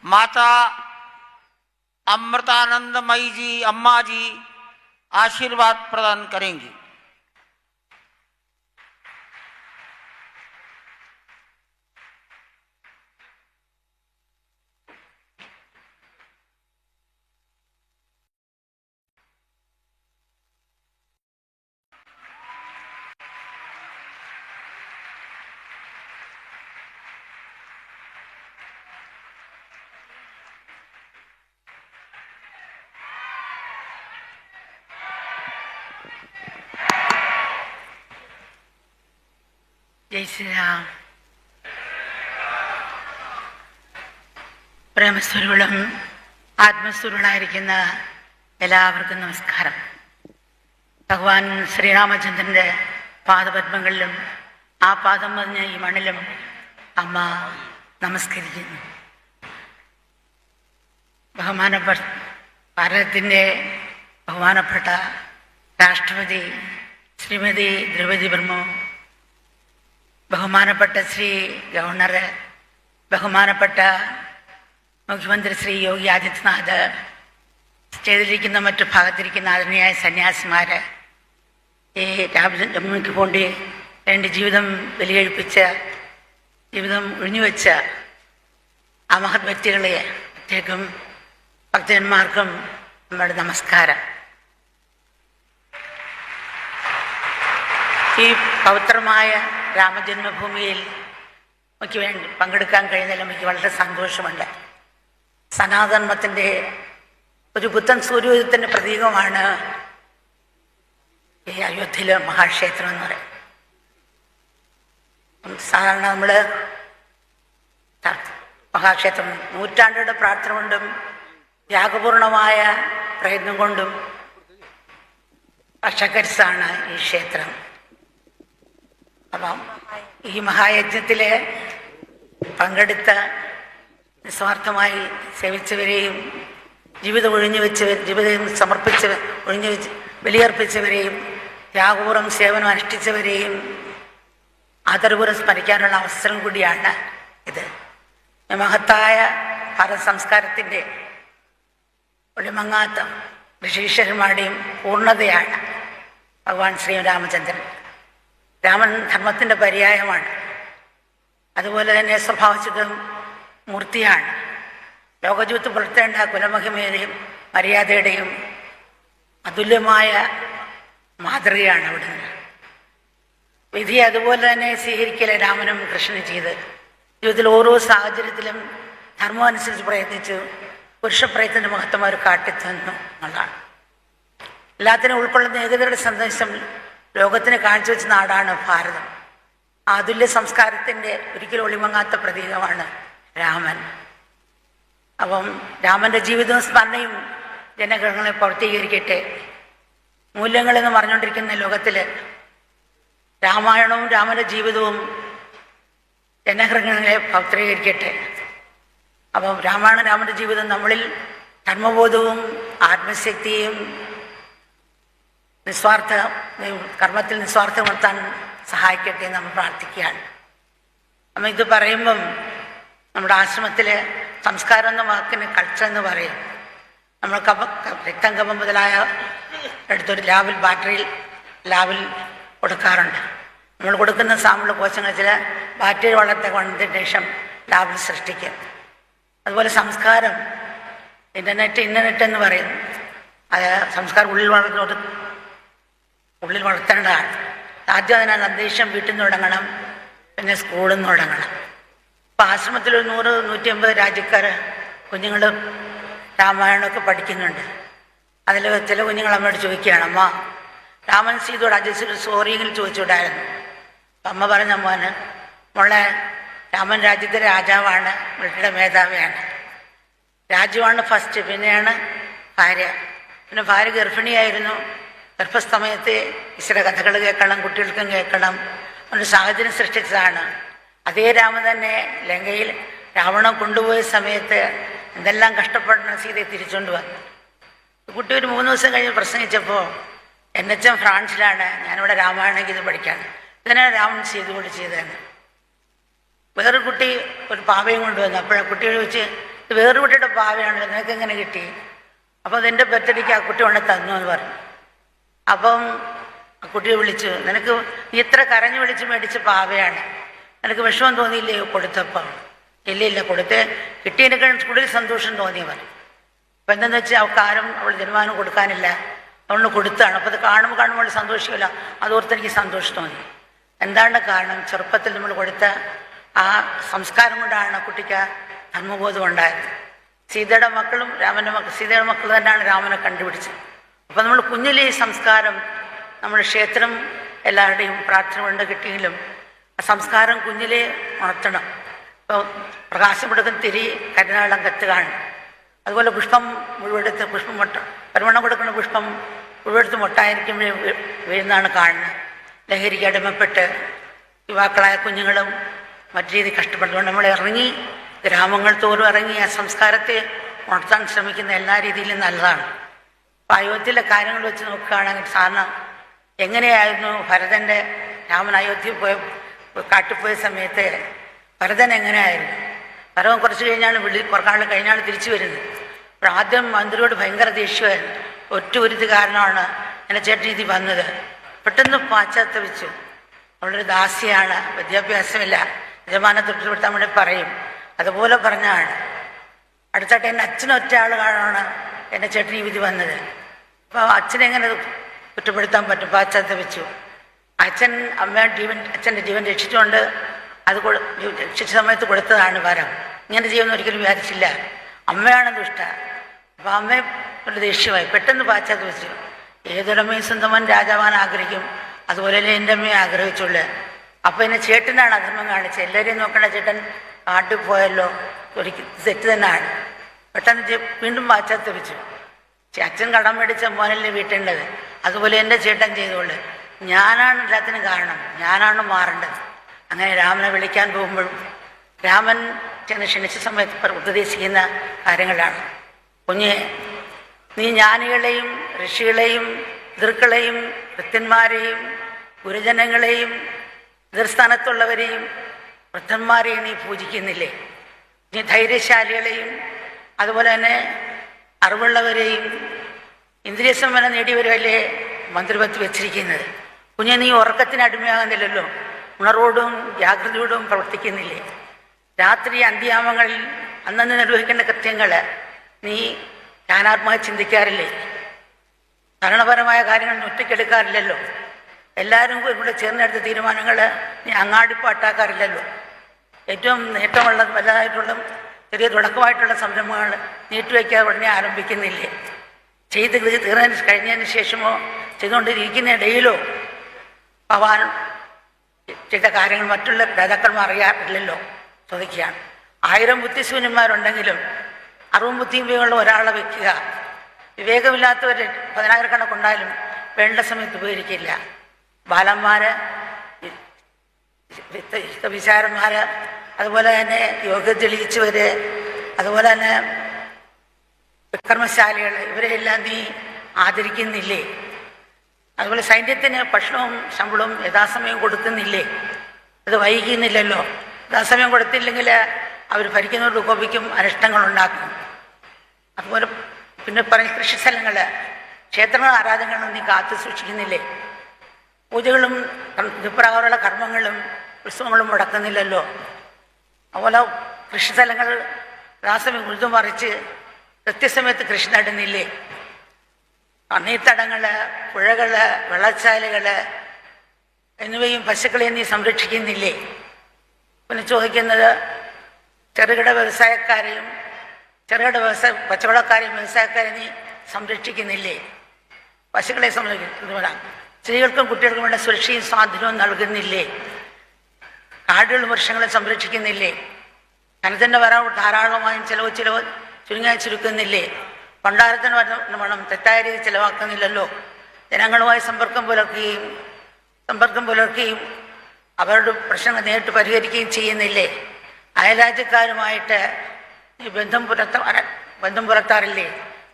माता अमृतानंदमयी जी, अम्मा जी आशीर्वाद प्रदान करेंगी। जय श्री राम. പ്രേമസ്വരൂപം ആത്മസ്വരൂപനായിരിക്കുന്ന എല്ലാവർക്കും നമസ്കാരം. ഭഗവാൻ ശ്രീരാമചന്ദ്രൻ്റെ പാദപത്മങ്ങളിലും ആ പാദം പറഞ്ഞ ഈ മണ്ണിലും അമ്മ നമസ്കരിക്കുന്നു. ഭാരതത്തിൻ്റെ ബഹുമാനപ്പെട്ട രാഷ്ട്രപതി ശ്രീമതി ദ്രൗപദി മുർമു, ബഹുമാനപ്പെട്ട ശ്രീ ഗവർണർ, ബഹുമാനപ്പെട്ട മുഖ്യമന്ത്രി ശ്രീ യോഗി ആദിത്യനാഥ്, സ്റ്റേജിലിരിക്കുന്ന മറ്റു ഭാഗത്തിരിക്കുന്ന ആദരണീയായ സന്യാസിമാർ, ഈ രാമജന്മഭൂമിക്ക് വേണ്ടി ജീവിതം ബലികഴിപ്പിച്ച, ജീവിതം ഒഴിഞ്ഞുവെച്ച ആ മഹത് വ്യക്തികളെ പ്രത്യേകം ഭക്തന്മാർക്കും നമ്മുടെ നമസ്കാരം. ഈ പവിത്രമായ രാമജന്മഭൂമിയിൽ എനിക്ക് വേണ്ടി പങ്കെടുക്കാൻ കഴിഞ്ഞതിൽ എനിക്ക് വളരെ സന്തോഷമുണ്ട്. സനാതനധർമ്മത്തിൻ്റെ ഒരു പുത്തൻ സൂര്യോദയത്തിൻ്റെ പ്രതീകമാണ് ഈ അയോധ്യയിലെ മഹാക്ഷേത്രം എന്ന് പറയും. സാധാരണ നമ്മൾ മഹാക്ഷേത്രം നൂറ്റാണ്ടുകളുടെ പ്രാർത്ഥന കൊണ്ടും ത്യാഗപൂർണമായ പ്രയത്നം കൊണ്ടും വർഷക്കരിച്ചാണ് ഈ ക്ഷേത്രം. അപ്പം ഈ മഹായജ്ഞത്തിൽ പങ്കെടുത്ത നിസ്വാർത്ഥമായി സേവിച്ചവരെയും ജീവിതം സമർപ്പിച്ച് ബലിയർപ്പിച്ചവരെയും ത്യാഗപൂർവ്വം സേവനം അനുഷ്ഠിച്ചവരെയും ആദരപൂർവ്വം സ്മരിക്കാനുള്ള അവസരം കൂടിയാണ് ഇത്. മഹത്തായ ഭാരത സംസ്കാരത്തിൻ്റെ ഒളിമങ്ങാത്ത ഋഷീശ്വരന്മാരുടെയും പൂർണ്ണതയാണ് ഭഗവാൻ ശ്രീരാമചന്ദ്രൻ. രാമൻ ധർമ്മത്തിൻ്റെ പര്യായമാണ്. അതുപോലെ തന്നെ സ്വഭാവശുദ്ധ മൂർത്തിയാണ്. ലോകജീവിതത്തിൽ പുലർത്തേണ്ട കുലമഹിമയുടെയും മര്യാദയുടെയും അതുല്യമായ മാതൃകയാണ് അവിടുന്ന്. വിധി അതുപോലെ തന്നെ സ്വീകരിക്കലെ രാമനും കൃഷ്ണനും ചെയ്ത് ജീവിതത്തിൽ ഓരോ സാഹചര്യത്തിലും ധർമ്മം അനുസരിച്ച് പ്രയത്നിച്ച് പുരുഷപ്രയത്നത്തിൻ്റെ മഹത്വം അവർ കാട്ടിത്തന്നു എന്നുള്ളതാണ്. എല്ലാത്തിനും ഉൾക്കൊള്ളുന്ന ഏകതയുടെ സന്ദേശം ലോകത്തിന് കാഴ്ചവെച്ച നാടാണ് ഭാരതം. അതുല്യ സംസ്കാരത്തിൻ്റെ ഒരിക്കലും ഒളിമങ്ങാത്ത പ്രതീകമാണ് രാമൻ. അപ്പം രാമൻ്റെ ജീവിതവും സ്മരണയും ജനഗണങ്ങളെ പൂർത്തീകരിക്കട്ടെ. മൂല്യങ്ങളെന്ന് പറഞ്ഞുകൊണ്ടിരിക്കുന്ന ലോകത്തിൽ രാമായണവും രാമൻ്റെ ജീവിതവും ജനഹൃദയങ്ങളെ പൗത്രീകരിക്കട്ടെ. അപ്പം രാമൻ്റെ ജീവിതം നമ്മളിൽ ധർമ്മബോധവും ആത്മശക്തിയും കർമ്മത്തിൽ നിസ്വാർത്ഥം നിർത്താൻ സഹായിക്കട്ടെ എന്ന് നമ്മൾ പ്രാർത്ഥിക്കുകയാണ്. നമ്മൾ ഇത് പറയുമ്പം നമ്മുടെ ആശ്രമത്തിൽ സംസ്കാരം എന്ന വാക്കിന് കൾച്ചർ എന്ന് പറയും. നമ്മൾ രക്തം കഫം മുതലായ എടുത്തൊരു ബാറ്ററിയിൽ ലാബിൽ കൊടുക്കാറുണ്ട്. നമ്മൾ കൊടുക്കുന്ന സാമ്പിൾ കോശങ്ങൾ ചില ബാറ്ററി വളർത്ത കൊണ്ടതിന് ശേഷം ലാബിൽ സൃഷ്ടിക്കും. അതുപോലെ സംസ്കാരം ഇൻ്റർനെറ്റ് എന്ന് പറയുന്നു. അത് സംസ്കാരം ഉള്ളിൽ വളർത്തേണ്ടതാണ്. ആദ്യം അതിനകത്ത് അന്തരീക്ഷം വീട്ടിൽ നിന്ന് തുടങ്ങണം, പിന്നെ സ്കൂളിൽ നിന്ന് തുടങ്ങണം. ഇപ്പം ആശ്രമത്തിൽ ഒരു 100-150 രാജ്യക്കാർ കുഞ്ഞുങ്ങൾ രാമായണമൊക്കെ പഠിക്കുന്നുണ്ട്. അതിൽ ചില കുഞ്ഞുങ്ങൾ അമ്മയോട് ചോദിക്കുകയാണ്, അമ്മ രാമൻ സീതയോട് അജയ്ക്ക് സോറിയെങ്കിൽ ചോദിച്ചുവിടായിരുന്നു. അപ്പം അമ്മ പറഞ്ഞ മോളെ രാമൻ രാജ്യത്തെ രാജാവാണ്, വീട്ടിലെ മേധാവിയാണ്. രാജ്യമാണ് ഫസ്റ്റ്, പിന്നെയാണ് ഭാര്യ. പിന്നെ ഭാര്യ ഗർഭിണിയായിരുന്നു. ഗർഭസമയത്ത് ഈശ്വര കഥകൾ കേൾക്കണം, കുട്ടികൾക്കും കേൾക്കണം, ഒരു സാഹചര്യം സൃഷ്ടിച്ചതാണ്. അതേ രാമൻ തന്നെ ലങ്കയിൽ രാവണൻ കൊണ്ടുപോയ സമയത്ത് എന്തെല്ലാം കഷ്ടപ്പെടണം സീതയെ തിരിച്ചുകൊണ്ട് വന്നു. കുട്ടി ഒരു 3 ദിവസം കഴിഞ്ഞ് പ്രസംഗിച്ചപ്പോൾ എന്നച്ചൻ ഫ്രാൻസിലാണ്, ഞാനിവിടെ രാമായണം ഇത് പഠിക്കാണ്, ഇതിനാണ് രാമൻ സീതയോട് ചെയ്തതെന്ന്. വേറൊരു കുട്ടി ഒരു പാവയും കൊണ്ടുവന്നു. അപ്പോഴാണ് കുട്ടിയോട് ചോദിച്ച് ഇത് വേറൊരു കുട്ടിയുടെ പാവയാണല്ലോ, നിനക്ക് എങ്ങനെ കിട്ടി? അപ്പോൾ അതെൻ്റെ ബർത്ത്ഡേക്ക് ആ കുട്ടി കൊണ്ട് തന്നു എന്ന് പറഞ്ഞു. അപ്പം ആ കുട്ടിയെ വിളിച്ചു, നിനക്ക് നീ ഇത്ര കരഞ്ഞു വിളിച്ച് മേടിച്ച പാവയാണ്, നിനക്ക് വിഷമം തോന്നിയില്ലേ കൊടുത്തപ്പം? ഇല്ല കൊടുത്തേ, കിട്ടിയതിനേക്കാൾ കൂടുതൽ സന്തോഷം തോന്നിയ പറഞ്ഞു. അപ്പം എന്താണെന്ന് വെച്ചാൽ അവൾക്ക് ആരും അവൾ ജന്മദിനം കൊടുക്കാനില്ല, അവളിന് കൊടുത്താണ്. അപ്പോൾ അത് കാണുമ്പോൾ സന്തോഷമില്ല, അതോർത്ത് എനിക്ക് സന്തോഷം തോന്നി. എന്താണ് കാരണം? ചെറുപ്പത്തിൽ നമ്മൾ കൊടുത്ത ആ സംസ്കാരം കൊണ്ടാണ് കുട്ടിക്ക് ധർമ്മബോധം ഉണ്ടായത്. സീതയുടെ മക്കളും സീതയുടെ മക്കൾ തന്നെയാണ് രാമനെ കണ്ടുപിടിച്ചത്. അപ്പം നമ്മൾ കുഞ്ഞിലെ ഈ സംസ്കാരം, നമ്മൾ ക്ഷേത്രം എല്ലാവരുടെയും പ്രാർത്ഥന കൊണ്ട് കിട്ടിയെങ്കിലും ആ സംസ്കാരം കുഞ്ഞിലെ ഉണർത്തണം. ഇപ്പോൾ പ്രകാശം കൊടുക്കുന്ന തിരി കരുനാളം കത്ത് കാണും. അതുപോലെ പുഷ്പം മുഴുവെടുത്ത് പരിമണം കൊടുക്കുന്ന പുഷ്പം മുഴുവെടുത്ത് മൊട്ടായിരിക്കുമ്പോഴേ വീഴുന്നതാണ് കാണുന്നത്. ലഹരിക്ക് അടിമപ്പെട്ട് യുവാക്കളായ കുഞ്ഞുങ്ങളും മറ്റു രീതി കഷ്ടപ്പെടുന്നതുകൊണ്ട് നമ്മൾ ഇറങ്ങി ഗ്രാമങ്ങൾ തോറും ഇറങ്ങി ആ സംസ്കാരത്തെ ഉണർത്താൻ ശ്രമിക്കുന്ന എല്ലാ രീതിയിലും നല്ലതാണ്. അപ്പോൾ അയോധ്യയിലെ കാര്യങ്ങൾ വെച്ച് നോക്കുകയാണെങ്കിൽ സാധാരണ എങ്ങനെയായിരുന്നു രാമൻ അയോധ്യയിൽ കാട്ടിപ്പോയ സമയത്ത് ഭരതൻ എങ്ങനെയായിരുന്നു? ഭരതൻ കുറച്ച് കഴിഞ്ഞാണ് കുറക്കാൾ കഴിഞ്ഞാണ് തിരിച്ചു വരുന്നത്. അപ്പോൾ ആദ്യം മന്ത്രിയോട് ഭയങ്കര ദേഷ്യമായിരുന്നു. ഒരു കാരണമാണ് എൻ്റെ ചേട്ടനീതി വന്നത്. പെട്ടെന്ന് പാശ്ചാത്തപിച്ചു. അവളൊരു ദാസിയാണ്, വിദ്യാഭ്യാസമില്ല, യജമാനെ തൃപ്തിപ്പെടുത്താൻ വേണ്ടി പറയും. അതുപോലെ പറഞ്ഞാണ്. അടുത്തായിട്ട് എൻ്റെ അച്ഛനൊറ്റ ആളാണ് എൻ്റെ ചേട്ടൻ ഈ വിധി വന്നത്. അപ്പോൾ അച്ഛനെങ്ങനെ കുറ്റപ്പെടുത്താൻ പറ്റും? പാശ്ചാത്തപിച്ചു. അച്ഛൻ്റെ ജീവൻ രക്ഷിച്ചുകൊണ്ട് അത് രക്ഷിച്ച സമയത്ത് കൊടുത്തതാണ് വരം. ഇങ്ങനെ ചെയ്യുമെന്ന് ഒരിക്കലും വിചാരിച്ചില്ല. അമ്മയാണ് ദുഷ്ട. അപ്പോൾ അമ്മയെ ഒരു ദേഷ്യമായി, പെട്ടെന്ന് പാശ്ചാത്തപിച്ചു. ഏതൊരമ്മയും സ്വന്തമൻ രാജാവാൻ ആഗ്രഹിക്കും, അതുപോലെയല്ലേ എൻ്റെ അമ്മയെ ആഗ്രഹിച്ചുള്ളൂ. അപ്പോൾ എന്നെ ചേട്ടനാണ് അധർമ്മം കാണിച്ചത്. എല്ലാവരെയും നോക്കേണ്ട ചേട്ടൻ കാട്ടിൽ പോയല്ലോ, ഒരിക്കൽ തെറ്റ് തന്നെയാണ്. പെട്ടെന്ന് വീണ്ടും പാശ്ചാത്തപിച്ചു. അച്ഛൻ കടം മേടിച്ച മോനല്ലേ വീട്ടേണ്ടത്, അതുപോലെ എൻ്റെ ചേട്ടൻ ചെയ്തോളൂ. ഞാനാണ് എല്ലാത്തിനും കാരണം, ഞാനാണ് മാറേണ്ടത്. അങ്ങനെ രാമനെ വിളിക്കാൻ പോകുമ്പോഴും രാമൻ ചെന്ന് ക്ഷണിച്ച സമയത്ത് ഉപദേശിക്കുന്ന കാര്യങ്ങളാണ്. കുഞ്ഞെ, നീ ജ്ഞാനികളെയും ഋഷികളെയും പിതൃക്കളെയും ഭൃത്യന്മാരെയും ഗുരുജനങ്ങളെയും എതിർസ്ഥാനത്തുള്ളവരെയും വൃദ്ധന്മാരെയും നീ പൂജിക്കുന്നില്ലേ? നീ ധൈര്യശാലികളെയും അതുപോലെ തന്നെ അറിവുള്ളവരെയും ഇന്ദ്രിയ സമ്പന്ന നേടിയവരല്ലേ മന്ത്രിപത്ത് വെച്ചിരിക്കുന്നത്. കുഞ്ഞെ, നീ ഉറക്കത്തിന് അടിമയാകുന്നില്ലല്ലോ, ഉണർവോടും ജാഗ്രതയോടും പ്രവർത്തിക്കുന്നില്ലേ? രാത്രി അന്ത്യാമങ്ങളിൽ അന്നന്ന് നിർവഹിക്കേണ്ട കൃത്യങ്ങൾ നീ ജ്ഞാനാത്മക ചിന്തിക്കാറില്ലേ? ഭരണപരമായ കാര്യങ്ങൾ ഒറ്റയ്ക്കെടുക്കാറില്ലല്ലോ. എല്ലാവരും കൂടെ ചേർന്നെടുത്ത തീരുമാനങ്ങൾ നീ അങ്ങാടിപ്പാട്ടാക്കാറില്ലല്ലോ. ഏറ്റവും നേട്ടമുള്ള വലുതായിട്ടുള്ള ചെറിയ തുടക്കമായിട്ടുള്ള സംരംഭങ്ങൾ നീട്ടിവെക്കാതെ ഉടനെ ആരംഭിക്കുന്നില്ലേ? കഴിഞ്ഞതിന് ശേഷമോ ചെയ്തുകൊണ്ടിരിക്കുന്ന ഇടയിലോ ഭഗവാൻ ചെയ്ത കാര്യങ്ങൾ മറ്റുള്ള രാജാക്കന്മാർ അറിയാറില്ലല്ലോ ചോദിക്കുകയാണ്. 1000 ബുദ്ധിശൂന്യന്മാരുണ്ടെങ്കിലും 60 ബുദ്ധിയും വിവേകമുള്ള ഒരാളെ വെക്കുക. വിവേകമില്ലാത്തവർ 10,000 കണക്കുണ്ടായാലും വേണ്ട സമയത്ത് ഉപകരിക്കില്ല. ബാലന്മാർ, വിചാരന്മാർ, അതുപോലെ തന്നെ യോഗ തെളിയിച്ചവർ, അതുപോലെ തന്നെ വിക്രമശാലികൾ, ഇവരെല്ലാം നീ ആദരിക്കുന്നില്ലേ? അതുപോലെ സൈന്യത്തിന് ഭക്ഷണവും ശമ്പളവും യഥാസമയം കൊടുക്കുന്നില്ലേ? അത് വൈകുന്നില്ലല്ലോ. യഥാസമയം കൊടുത്തില്ലെങ്കിൽ അവർ ഭരിക്കുന്നവർക്ക് കോപിക്കും, അനിഷ്ടങ്ങളുണ്ടാക്കും. അതുപോലെ പിന്നെ പറഞ്ഞ കൃഷിസ്ഥലങ്ങൾ, ക്ഷേത്രങ്ങൾ, ആരാധനകളും നീ കാത്തു സൂക്ഷിക്കുന്നില്ലേ? പൂജകളും ഇതുപ്രകാരമുള്ള കർമ്മങ്ങളും ഉത്സവങ്ങളും മുടക്കുന്നില്ലല്ലോ. അതുപോലെ കൃഷിസ്ഥലങ്ങൾ യഥാസമയം ഉഴുതുമറിച്ച് കൃത്യസമയത്ത് കൃഷി നടുന്നില്ലേ? നീർത്തടങ്ങൾ, പുഴകൾ, വെള്ളച്ചാലുകൾ എന്നിവയും പശുക്കളെയും നീ സംരക്ഷിക്കുന്നില്ലേ? പിന്നെ ചോദിക്കുന്നത് ചെറുകിട വ്യവസായക്കാരെയും കച്ചവടക്കാരെയും വ്യവസായക്കാരെയും നീ സംരക്ഷിക്കുന്നില്ലേ? പശുക്കളെ സംരക്ഷിക്കുന്നവരാ. സ്ത്രീകൾക്കും കുട്ടികൾക്കും വേണ്ട സുരക്ഷയും സ്വാതന്ത്ര്യവും നൽകുന്നില്ലേ? കാടുകളും വൃക്ഷങ്ങളെ സംരക്ഷിക്കുന്നില്ലേ? ധനത്തിൻ്റെ വരവ് ധാരാളമായും ചിലവ് ചുരുങ്ങാൻ ചുരുക്കുന്നില്ലേ? ഭണ്ഡാരത്തിന് പണം തെറ്റായ രീതി ചിലവാക്കുന്നില്ലല്ലോ. ജനങ്ങളുമായി സമ്പർക്കം പുലർത്തുകയും അവരുടെ പ്രശ്നങ്ങൾ നേരിട്ട് പരിഹരിക്കുകയും ചെയ്യുന്നില്ലേ? അയൽരാജ്യക്കാരുമായിട്ട് ഈ ബന്ധം പുലർത്താറില്ലേ?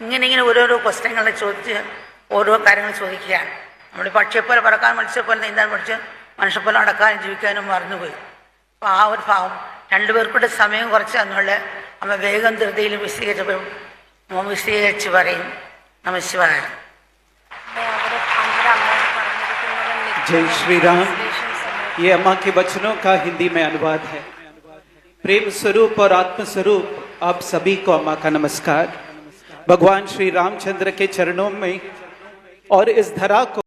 ഇങ്ങനെ ഓരോരോ ക്വസ്റ്റ്യങ്ങൾ ചോദിച്ച് ഓരോ കാര്യങ്ങൾ ചോദിക്കുകയാണ്. നമ്മൾ പക്ഷിയെപ്പോലെ പറക്കാൻ, മത്സ്യപ്പോലെ നീന്താൻ പഠിച്ച് മനുഷ്യപ്പോലെ നടക്കാനും ജീവിക്കാനും മറന്നുപോയി. അപ്പോൾ ആ ഒരു ഭാവം രണ്ടുപേർക്കൂടെ സമയം കുറച്ച് തന്നുള്ള അമ്മ വേഗം ധൃതിയിൽ വിശദീകരിച്ചപ്പോൾ മോൻ വിശദീകരിച്ച് പറയും നമശിവായ. जय श्री राम। ये अम्मा के वचनों का हिंदी में अनुवाद है। प्रेम स्वरूप और आत्म स्वरूप आप सभी को अम्मा का नमस्कार। भगवान श्री रामचंद्र के चरणों में और इस धरा को